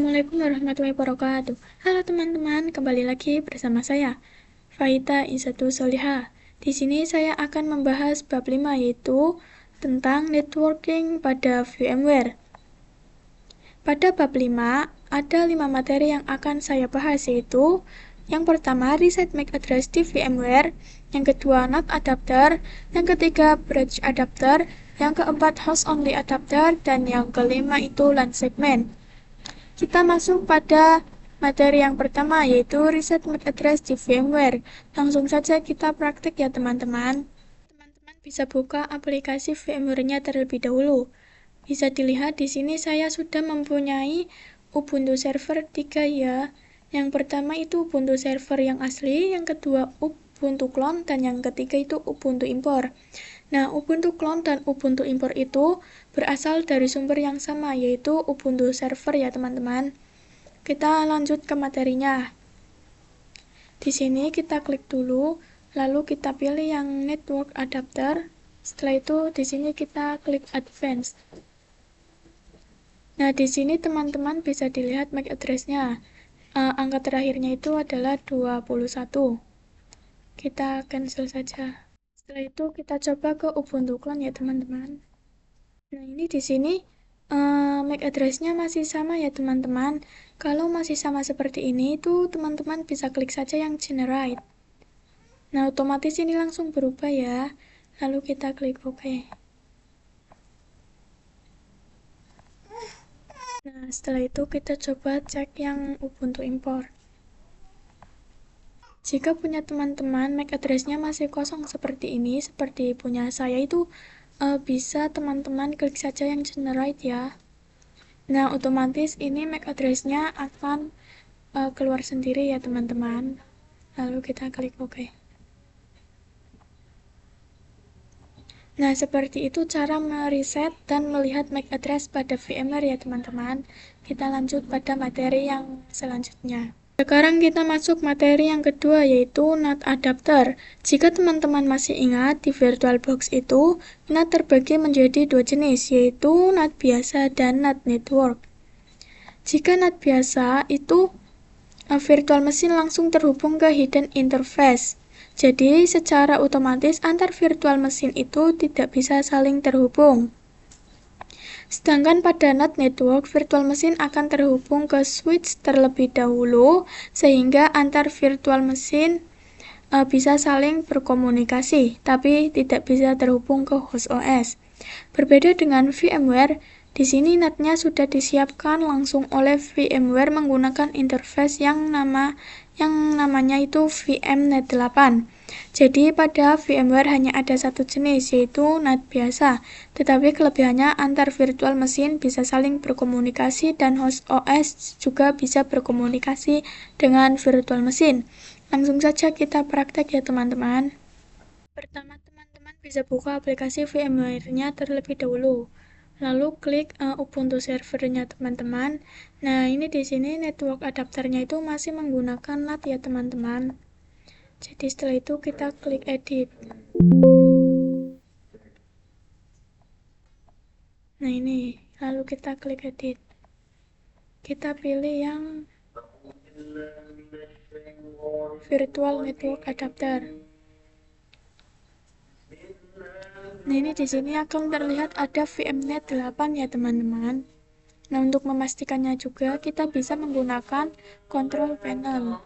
Assalamualaikum warahmatullahi wabarakatuh. Halo teman-teman, kembali lagi bersama saya, Faida Izzatu Solihah. Di sini saya akan membahas bab 5 yaitu tentang networking pada VMware. Pada bab 5 ada 5 materi yang akan saya bahas yaitu yang pertama reset MAC address di VMware, yang kedua NAT adapter, yang ketiga bridge adapter, yang keempat host only adapter, dan yang kelima itu LAN segment. Kita masuk pada materi yang pertama, yaitu reset MAC address di VMware. Langsung saja kita praktik ya teman-teman. Teman-teman bisa buka aplikasi VMware-nya terlebih dahulu. Bisa dilihat di sini saya sudah mempunyai Ubuntu server 3 ya. Yang pertama itu Ubuntu server yang asli, yang kedua Ubuntu clone, dan yang ketiga itu Ubuntu impor. Nah, Ubuntu clone dan Ubuntu impor itu berasal dari sumber yang sama, yaitu Ubuntu server ya teman-teman. Kita lanjut ke materinya. Di sini kita klik dulu, lalu kita pilih yang network adapter. Setelah itu di sini kita klik advanced. Nah, di sini teman-teman bisa dilihat MAC address-nya. Angka terakhirnya itu adalah 21. Kita cancel saja. Setelah itu kita coba ke Ubuntu clone ya teman-teman. Nah, ini di sini MAC address-nya masih sama ya teman-teman. Kalau masih sama seperti ini itu teman-teman bisa klik saja yang generate. Nah, otomatis ini langsung berubah ya. Lalu kita klik OK. Nah, setelah itu kita coba cek yang Ubuntu import. Jika punya teman-teman MAC address-nya masih kosong seperti ini, seperti punya saya itu bisa teman-teman klik saja yang generate ya. Nah, otomatis ini MAC address-nya akan keluar sendiri ya teman-teman. Lalu kita klik OK. Nah, seperti itu cara mereset dan melihat MAC address pada VMware ya teman-teman. Kita lanjut pada materi yang selanjutnya. Sekarang kita masuk materi yang kedua yaitu NAT adapter. Jika teman-teman masih ingat, di VirtualBox itu NAT terbagi menjadi dua jenis, yaitu NAT biasa dan NAT network. Jika NAT biasa itu virtual machine langsung terhubung ke hidden interface. Jadi secara otomatis antar virtual machine itu tidak bisa saling terhubung. Sedangkan pada NAT network, virtual machine akan terhubung ke switch terlebih dahulu sehingga antar virtual machine bisa saling berkomunikasi, tapi tidak bisa terhubung ke host OS. Berbeda dengan VMware, di sini NAT-nya sudah disiapkan langsung oleh VMware menggunakan interface yang namanya itu VMNet 8. Jadi pada VMware hanya ada satu jenis yaitu NAT biasa, tetapi kelebihannya antar virtual machine bisa saling berkomunikasi dan host OS juga bisa berkomunikasi dengan virtual machine. Langsung saja kita praktek ya teman-teman. Pertama teman-teman bisa buka aplikasi VMware-nya terlebih dahulu. Lalu klik Ubuntu servernya teman-teman. Nah, ini di sini network adapternya itu masih menggunakan NAT ya teman-teman. Jadi setelah itu kita klik edit. Nah, ini lalu kita klik edit. Kita pilih yang virtual network adapter. Nah, ini di sini akan terlihat ada VMNet 8 ya teman-teman. Nah, untuk memastikannya juga kita bisa menggunakan control panel.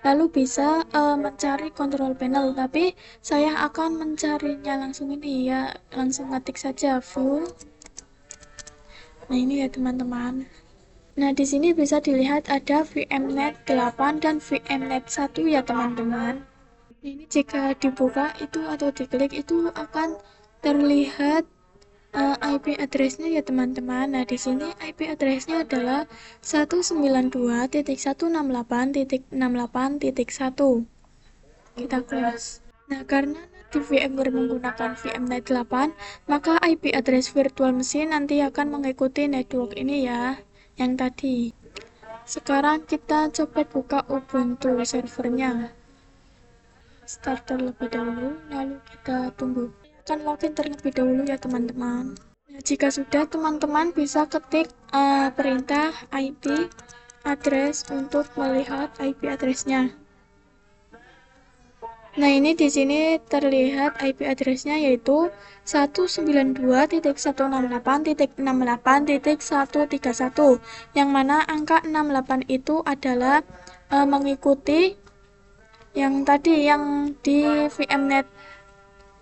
Lalu bisa mencari control panel, tapi saya akan mencarinya langsung ini ya, langsung ngetik saja full. Nah, ini ya teman-teman. Nah, di sini bisa dilihat ada VMNet 8 dan VMNet 1 ya teman-teman. Ini jika dibuka itu atau diklik itu akan terlihat IP address-nya ya teman-teman. Nah, di sini IP address-nya adalah 192.168.68.1. Kita close. Nah, karena di VMware menggunakan VMNet 8, maka IP address virtual machine nanti akan mengikuti network ini ya, yang tadi. Sekarang kita coba buka Ubuntu servernya. Start terlebih dahulu, lalu kita tunggu. Akan login terlebih dahulu ya teman-teman. Jika sudah, teman-teman bisa ketik perintah IP address untuk melihat IP address-nya. Nah, ini di sini terlihat IP address-nya yaitu 192.168.68.131, yang mana angka 68 itu adalah mengikuti yang tadi yang di VMnet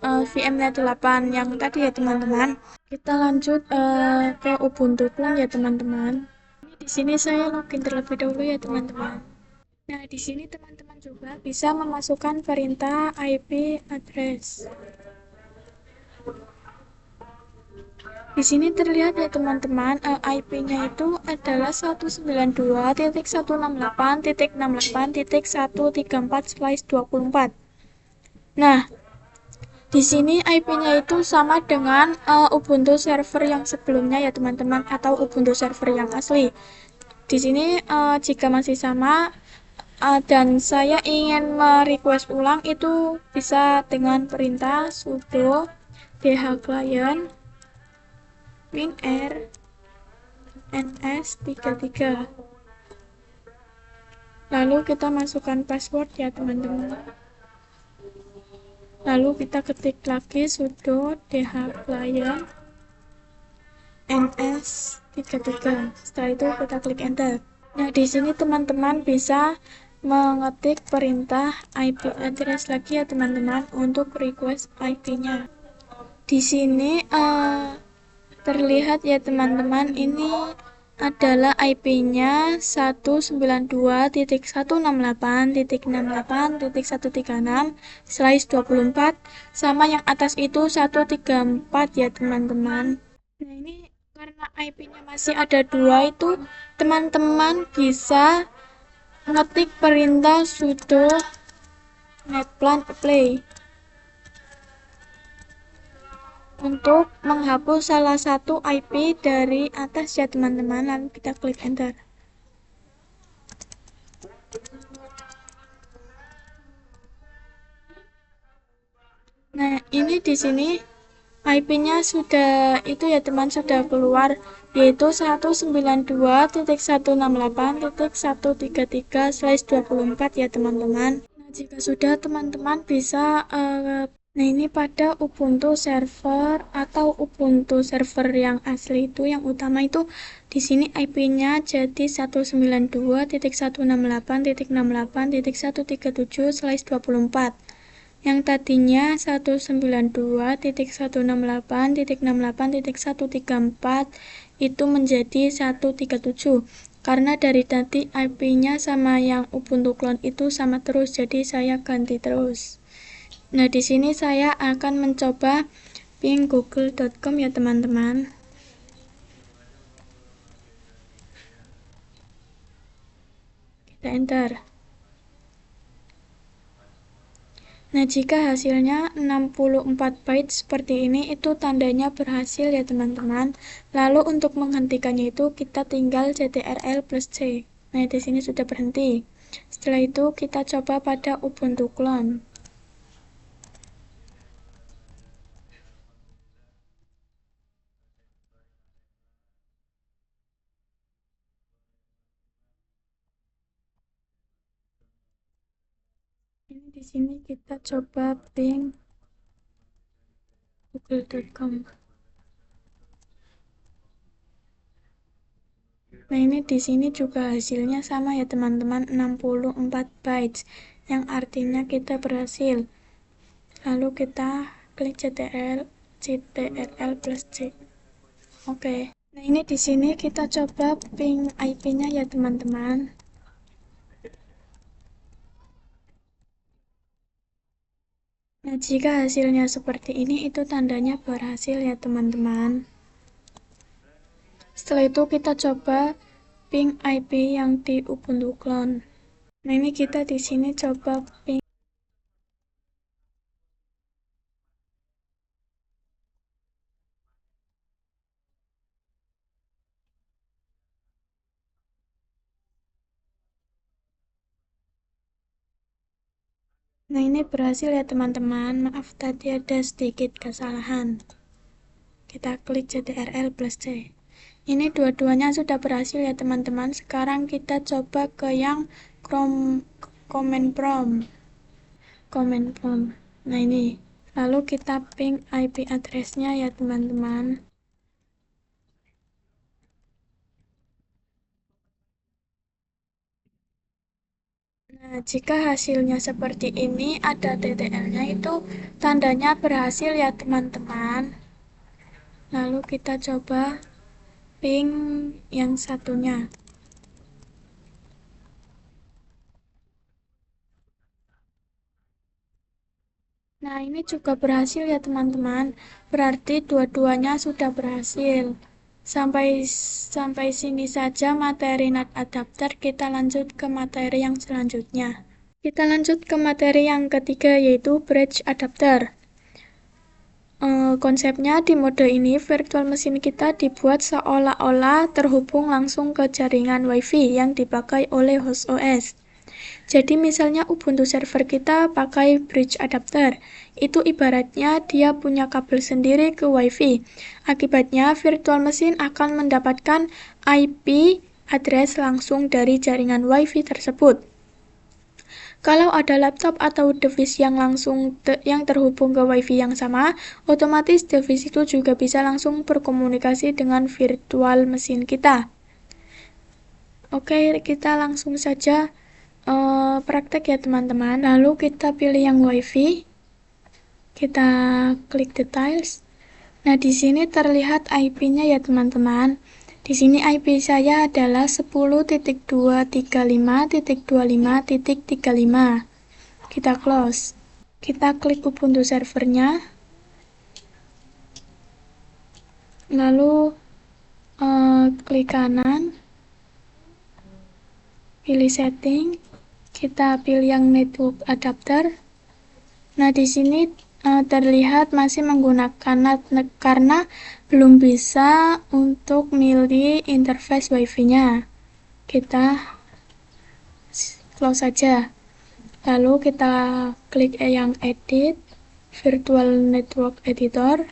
VMnet 8 yang tadi ya teman-teman. Kita lanjut ke Ubuntu Clone ya teman-teman. Di sini saya login terlebih dahulu ya teman-teman. Nah, di sini teman-teman juga bisa memasukkan perintah IP address. Di sini terlihat ya teman-teman, IP-nya itu adalah 192.168.68.134/24. Nah, di sini IP-nya itu sama dengan Ubuntu server yang sebelumnya ya teman-teman, atau Ubuntu server yang asli. Di sini jika masih sama dan saya ingin merequest ulang, itu bisa dengan perintah sudo dhclient -r ns33. Lalu kita masukkan password ya teman-teman. Lalu kita ketik lagi sudo dhclient ns33. Setelah itu kita klik enter. Nah, di sini teman-teman bisa mengetik perintah IP address lagi ya teman-teman untuk request IP-nya. Di sini terlihat ya teman-teman, ini adalah IP-nya 192.168.68.136/24, sama yang atas itu 134 ya teman-teman. Nah, ini karena IP-nya masih ada dua, itu teman-teman bisa ngetik perintah sudo netplan apply untuk menghapus salah satu IP dari atas ya teman-teman. Lalu kita klik enter. Nah, ini di sini IP-nya sudah itu ya teman, sudah keluar, yaitu 192.168.133/24 ya teman-teman. Nah, jika sudah, teman-teman bisa nah, ini pada Ubuntu server atau Ubuntu server yang asli itu, yang utama itu, di sini IP-nya jadi 192.168.68.137/24. Yang tadinya 192.168.68.134 itu menjadi 137. Karena dari tadi IP-nya sama yang Ubuntu Clone itu sama terus, jadi saya ganti terus. Nah, di sini saya akan mencoba ping google.com ya teman-teman. Kita enter. Nah, jika hasilnya 64 byte seperti ini, itu tandanya berhasil ya teman-teman. Lalu untuk menghentikannya itu kita tinggal ctrl+c. Nah, di sini sudah berhenti. Setelah itu kita coba pada Ubuntu Clone. Ini di sini kita coba ping google.com. Nah, ini di sini juga hasilnya sama ya teman-teman, 64 bytes, yang artinya kita berhasil. Lalu kita klik ctrl+c. Oke. Nah, ini di sini kita coba ping IP-nya ya teman-teman. Nah, jika hasilnya seperti ini, itu tandanya berhasil ya teman-teman. Setelah itu kita coba ping IP yang di Ubuntu Clone. Nah, ini kita di sini coba ping. Nah, ini berhasil ya teman-teman. Maaf tadi ada sedikit kesalahan. Kita klik CTRL+C. Ini dua-duanya sudah berhasil ya teman-teman. Sekarang kita coba ke yang command prompt. Nah ini. Lalu kita ping IP address-nya ya teman-teman. Nah, jika hasilnya seperti ini, ada TTL-nya, itu tandanya berhasil ya teman-teman. Lalu kita coba ping yang satunya. Nah, ini juga berhasil ya teman-teman. Berarti dua-duanya sudah berhasil. Sampai sini saja materi NAT adapter. Kita lanjut ke materi yang selanjutnya. Kita lanjut ke materi yang ketiga, yaitu bridge adapter. Konsepnya di mode ini, virtual machine kita dibuat seolah-olah terhubung langsung ke jaringan WiFi yang dipakai oleh host OS. Jadi misalnya Ubuntu server kita pakai bridge adapter, itu ibaratnya dia punya kabel sendiri ke WiFi. Akibatnya virtual machine akan mendapatkan IP address langsung dari jaringan WiFi tersebut. Kalau ada laptop atau device yang yang terhubung ke WiFi yang sama, otomatis device itu juga bisa langsung berkomunikasi dengan virtual machine kita. Oke, kita langsung saja praktek ya teman-teman. Lalu kita pilih yang WiFi. Kita klik details. Nah, di sini terlihat IP-nya ya teman-teman. Di sini IP saya adalah 10.235.25.35. Kita close. Kita klik Ubuntu servernya. Lalu klik kanan. Pilih setting. Kita pilih yang network adapter. Nah, di sini terlihat masih menggunakan NAT karena belum bisa untuk milih interface WiFi-nya. Kita close saja. Lalu kita klik yang edit, virtual network editor.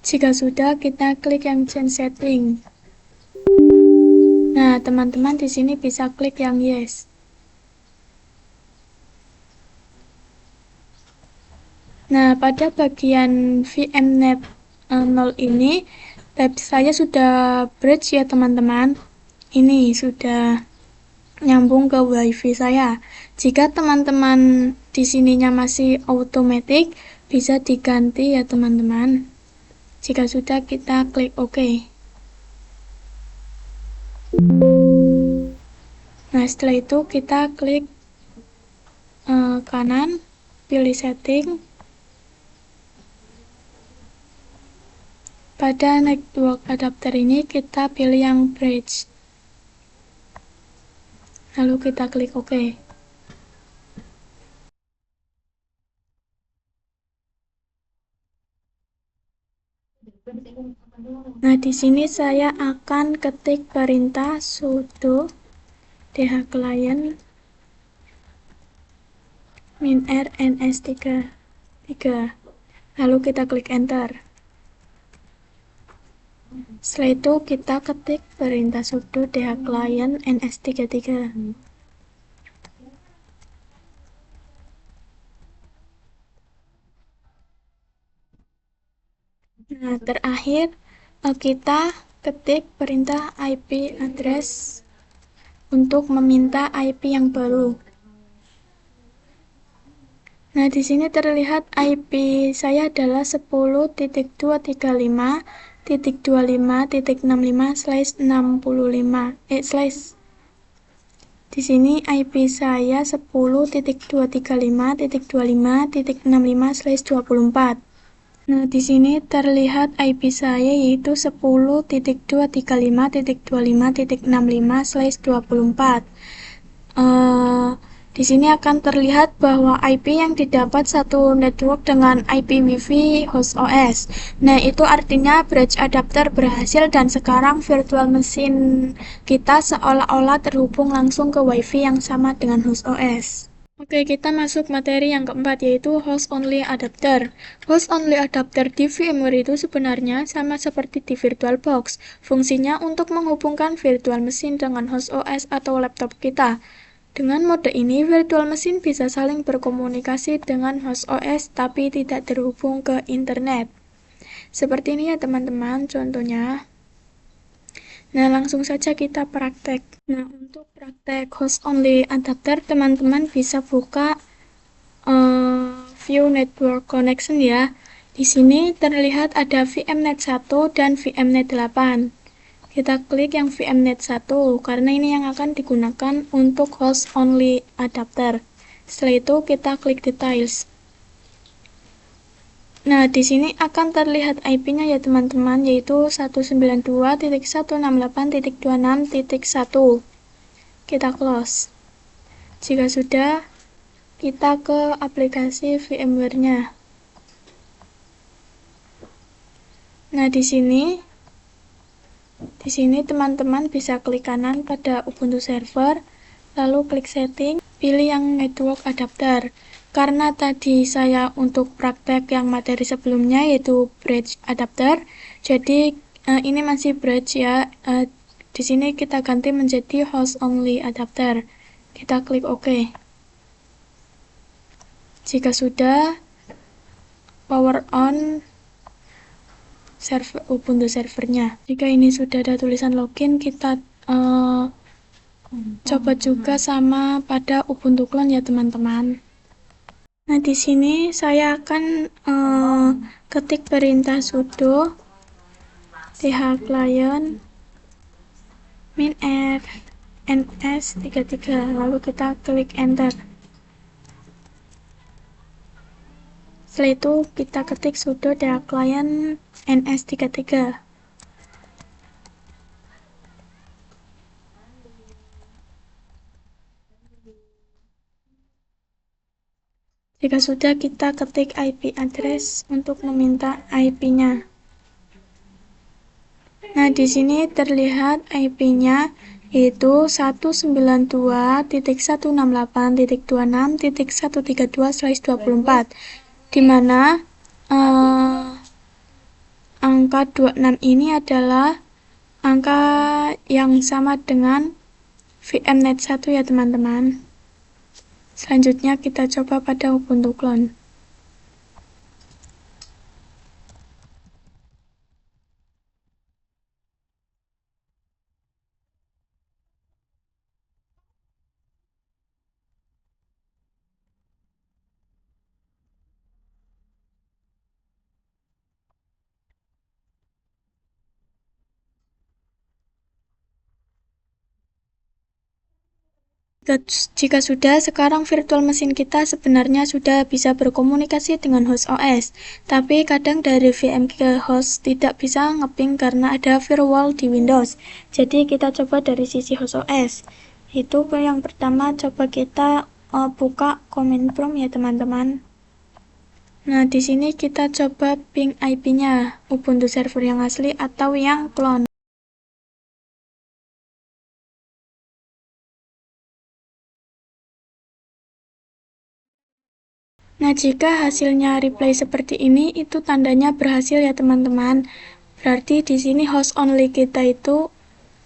Jika sudah, kita klik yang change setting. Nah, teman-teman di sini bisa klik yang yes. Nah, pada bagian VMnet 0 ini, tab saya sudah bridge ya teman-teman. Ini sudah nyambung ke WiFi saya. Jika teman-teman di sininya masih automatic, bisa diganti ya teman-teman. Jika sudah, kita klik OK. Nah, setelah itu kita klik kanan, pilih setting. Pada network adapter ini kita pilih yang bridge. Lalu kita klik OK. Nah, di sini saya akan ketik perintah sudo dhclient -r ns3. Lalu kita klik enter. Setelah itu kita ketik perintah sudo dhclient ns33. Nah, terakhir kita ketik perintah IP address untuk meminta IP yang baru. Nah, di sini terlihat IP saya adalah 10.235.25.65/65. Di sini IP saya 10.235.25.65/24. Nah, di sini terlihat IP saya yaitu 10.235.25.65/24. Di sini akan terlihat bahwa IP yang didapat satu network dengan IP WiFi host OS. Nah, itu artinya bridge adapter berhasil dan sekarang virtual machine kita seolah-olah terhubung langsung ke WiFi yang sama dengan host OS. Oke, kita masuk materi yang keempat, yaitu host only adapter. Host only adapter di VMware itu sebenarnya sama seperti di VirtualBox. Fungsinya untuk menghubungkan virtual machine dengan host OS atau laptop kita. Dengan mode ini, virtual machine bisa saling berkomunikasi dengan host OS tapi tidak terhubung ke internet. Seperti ini ya teman-teman contohnya. Nah, langsung saja kita praktek. Nah, untuk praktek host only adapter, teman-teman bisa buka view network connection ya. Di sini terlihat ada VMnet 1 dan VMnet 8. Kita klik yang VMnet 1 karena ini yang akan digunakan untuk host only adapter. Setelah itu kita klik details. Nah, di sini akan terlihat IP-nya ya teman-teman, yaitu 192.168.26.1. Kita close. Jika sudah, kita ke aplikasi VMware-nya. Nah, di sini teman-teman bisa klik kanan pada Ubuntu Server, lalu klik setting, pilih yang network adapter. Karena tadi saya untuk praktek yang materi sebelumnya yaitu bridge adapter, jadi ini masih bridge ya. Di sini kita ganti menjadi host only adapter. Kita klik OK. Jika sudah, power on server Ubuntu servernya. Jika ini sudah ada tulisan login, kita coba juga sama pada Ubuntu Clone ya teman-teman. Nah, di sini saya akan ketik perintah sudo thclient minf ns33, lalu kita klik enter. Setelah itu kita ketik sudo thclient ns33. Jika sudah, kita ketik IP address untuk meminta IP-nya. Nah, di sini terlihat IP-nya yaitu 192.168.26.132/24, di mana angka 26 ini adalah angka yang sama dengan VMnet 1 ya teman-teman. Selanjutnya kita coba pada Ubuntu Clone. Jika sudah, sekarang virtual machine kita sebenarnya sudah bisa berkomunikasi dengan host OS. Tapi kadang dari VM ke host tidak bisa ngeping karena ada firewall di Windows. Jadi kita coba dari sisi host OS. Itu yang pertama, coba kita buka command prompt ya teman-teman. Nah, di sini kita coba ping IP-nya, Ubuntu server yang asli atau yang clone. Nah, jika hasilnya reply seperti ini, itu tandanya berhasil ya teman-teman. Berarti di sini host only kita itu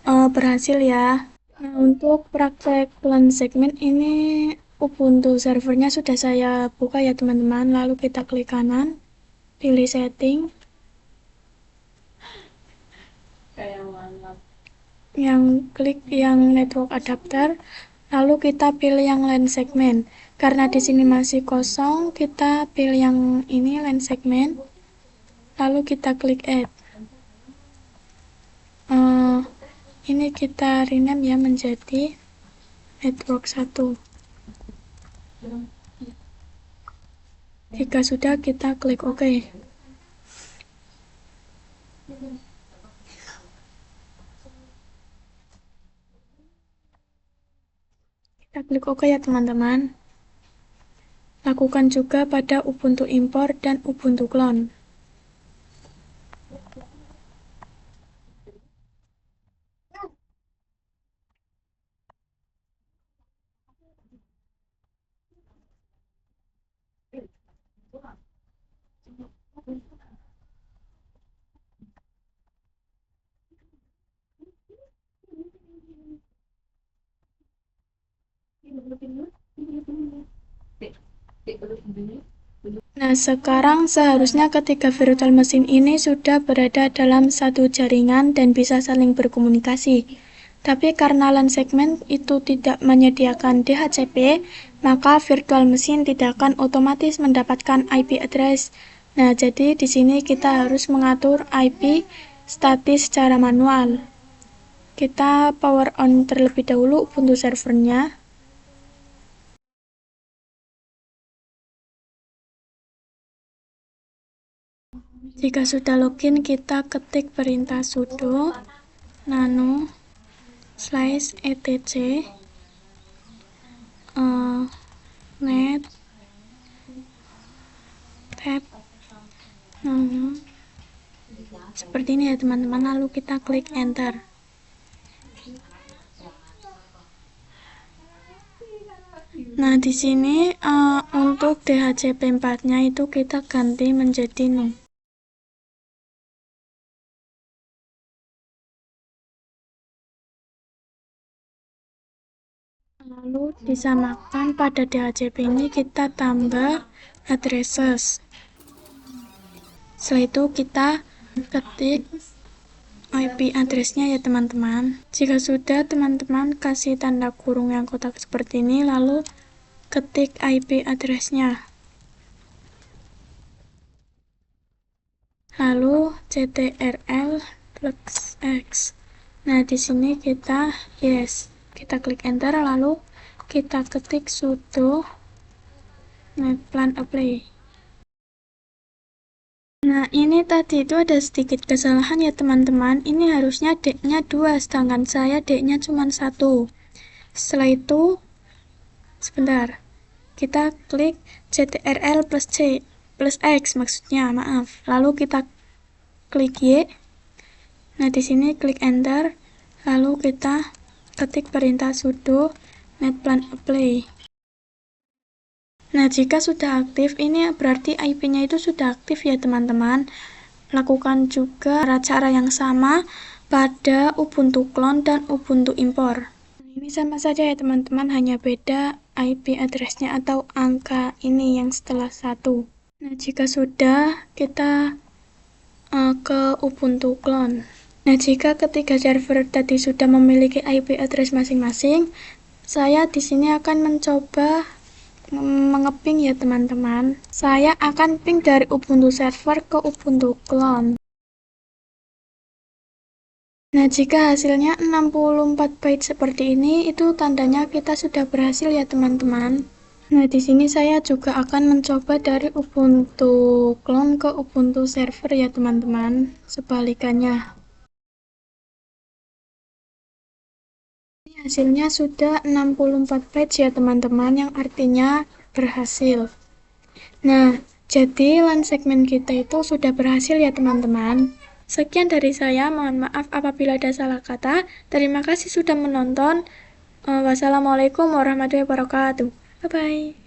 berhasil ya. Nah, untuk praktek plan segmen ini Ubuntu servernya sudah saya buka ya teman-teman. Lalu kita klik kanan, pilih setting, klik yang network adapter, lalu kita pilih yang LAN segmen. Karena di sini masih kosong, kita pilih yang ini LAN segmen, lalu kita klik add. Ini kita rename ya menjadi network 1. Jika sudah, kita klik OK. Kita klik OK ya teman-teman. Lakukan juga pada Ubuntu Import dan Ubuntu Clone. Nah, sekarang seharusnya ketiga virtual mesin ini sudah berada dalam satu jaringan dan bisa saling berkomunikasi. Tapi karena LAN segment itu tidak menyediakan DHCP, maka virtual machine tidak akan otomatis mendapatkan IP address. Nah, jadi di sini kita harus mengatur IP statis secara manual. Kita power on terlebih dahulu Ubuntu servernya. Jika sudah login, kita ketik perintah sudo nano /etc net tab nano seperti ini ya teman-teman, lalu kita klik enter. Nah, di sini untuk DHCP 4-nya itu kita ganti menjadi no. Lalu disamakan pada DHCP ini kita tambah addresses. Setelah itu kita ketik IP address-nya ya teman-teman. Jika sudah, teman-teman kasih tanda kurung yang kotak seperti ini, lalu ketik IP address-nya. Lalu ctrl plus x. Nah, di sini kita yes. Kita klik enter, lalu kita ketik sudo netplan apply. Nah, ini tadi itu ada sedikit kesalahan ya teman-teman. Ini harusnya D-nya 2, sedangkan saya D-nya cuma 1. Setelah itu, sebentar, kita klik ctrl plus c plus x maksudnya, maaf. Lalu kita klik Y. Nah, di sini klik enter, lalu kita ketik perintah sudo netplan apply. Nah, jika sudah aktif, ini berarti IP-nya itu sudah aktif ya teman-teman. Lakukan juga cara yang sama pada Ubuntu clone dan Ubuntu import. Ini sama saja ya teman-teman, hanya beda IP address-nya atau angka ini yang setelah 1. Nah, jika sudah, kita ke Ubuntu clone. Nah, jika ketiga server tadi sudah memiliki IP address masing-masing, saya di sini akan mencoba mengeping ya teman-teman. Saya akan ping dari Ubuntu server ke Ubuntu clone. Nah, jika hasilnya 64 byte seperti ini, itu tandanya kita sudah berhasil ya teman-teman. Nah, di sini saya juga akan mencoba dari Ubuntu clone ke Ubuntu server ya teman-teman. Sebalikannya. Ini hasilnya sudah 64 byte ya teman-teman, yang artinya berhasil. Nah, jadi LAN segmen kita itu sudah berhasil ya teman-teman. Sekian dari saya, mohon maaf apabila ada salah kata. Terima kasih sudah menonton. Wassalamualaikum warahmatullahi wabarakatuh. Bye-bye.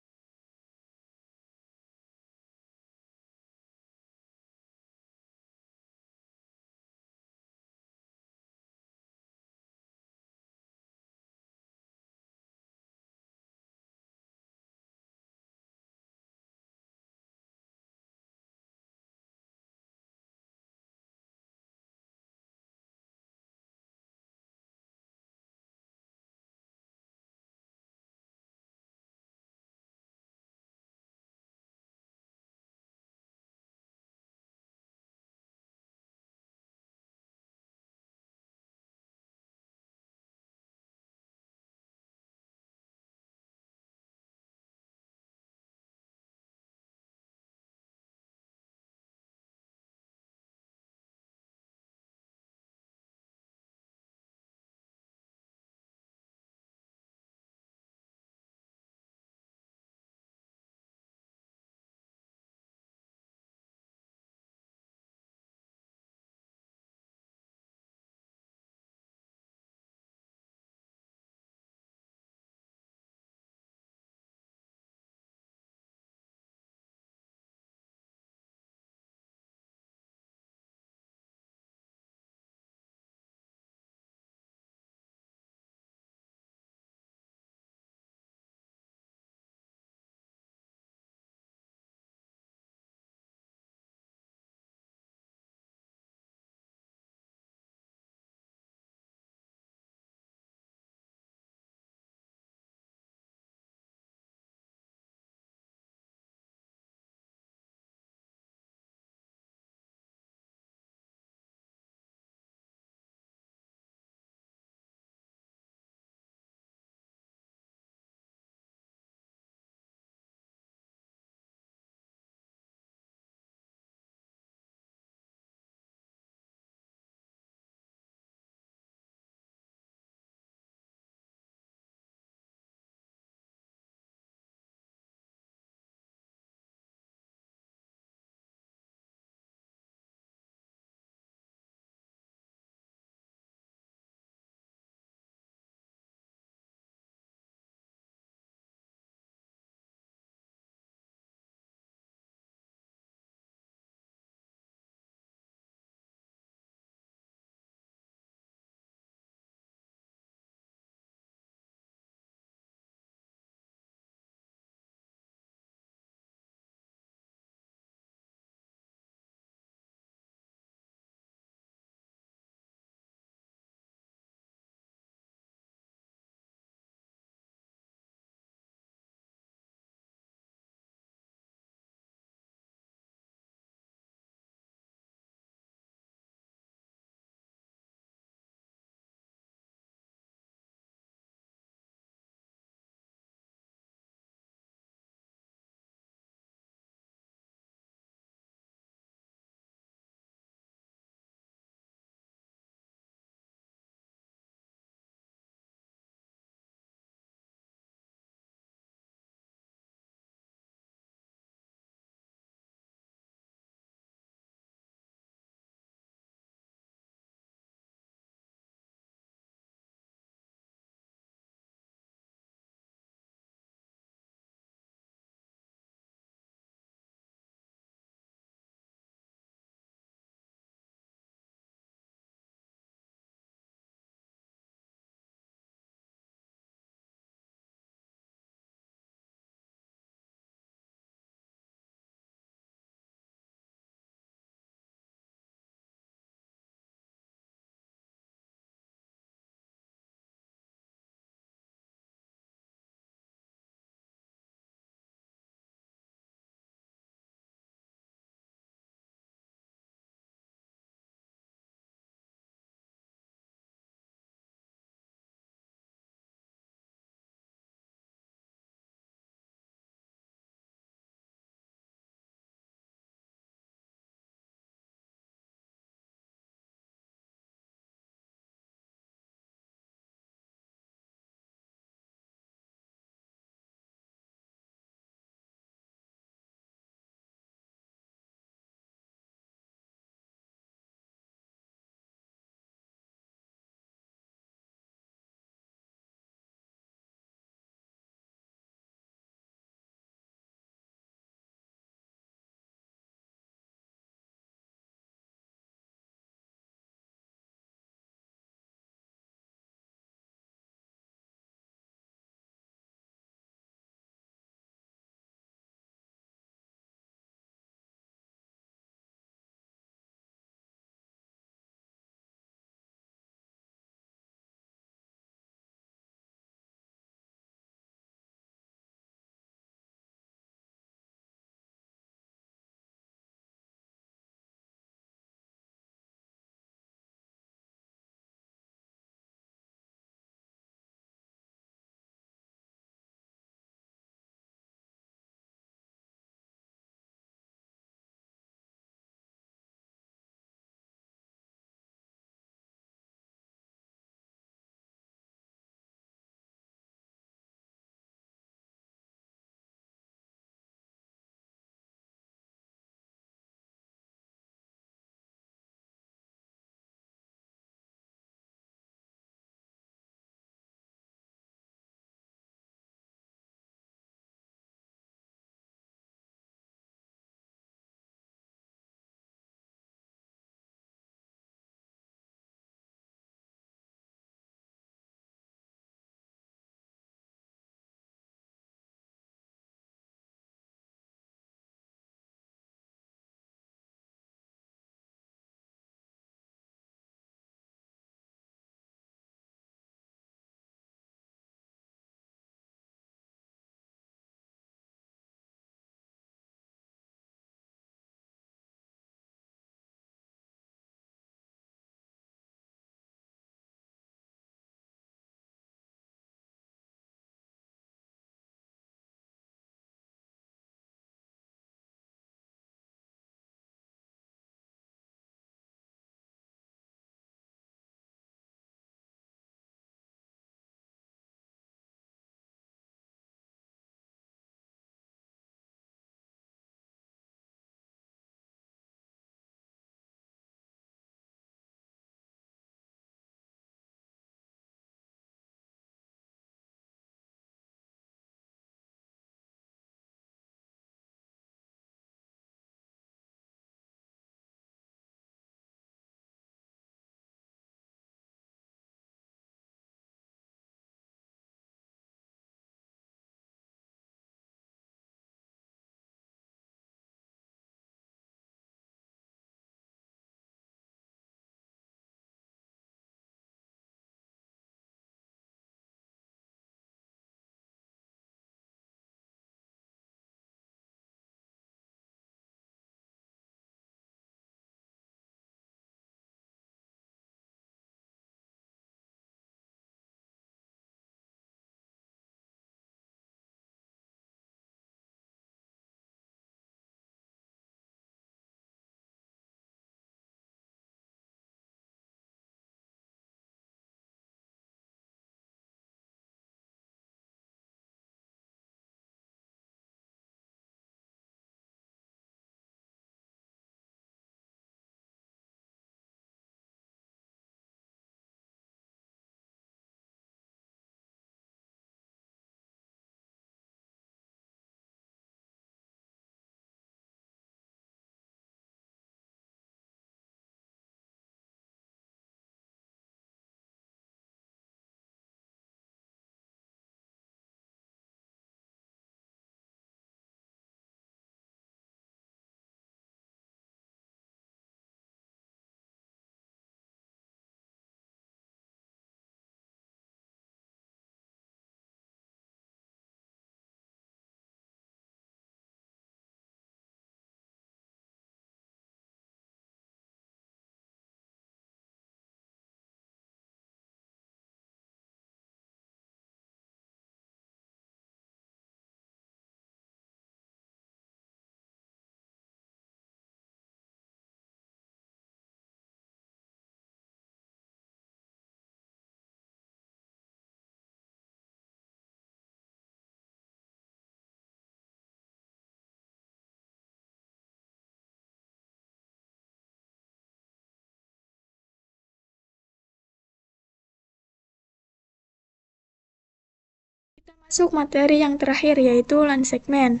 Masuk materi yang terakhir yaitu LAN segment.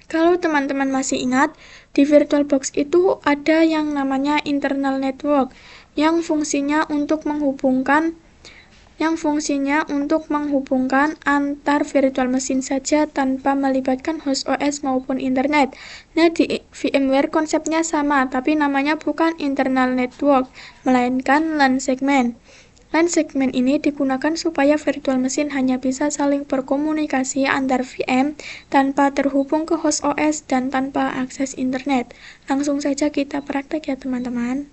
Kalau teman-teman masih ingat, di VirtualBox itu ada yang namanya internal network yang fungsinya untuk menghubungkan antar virtual machine saja tanpa melibatkan host OS maupun internet. Nah, di VMware konsepnya sama, tapi namanya bukan internal network, melainkan LAN segment. LAN segment ini digunakan supaya virtual machine hanya bisa saling berkomunikasi antar VM tanpa terhubung ke host OS dan tanpa akses internet. Langsung saja kita praktek ya teman-teman.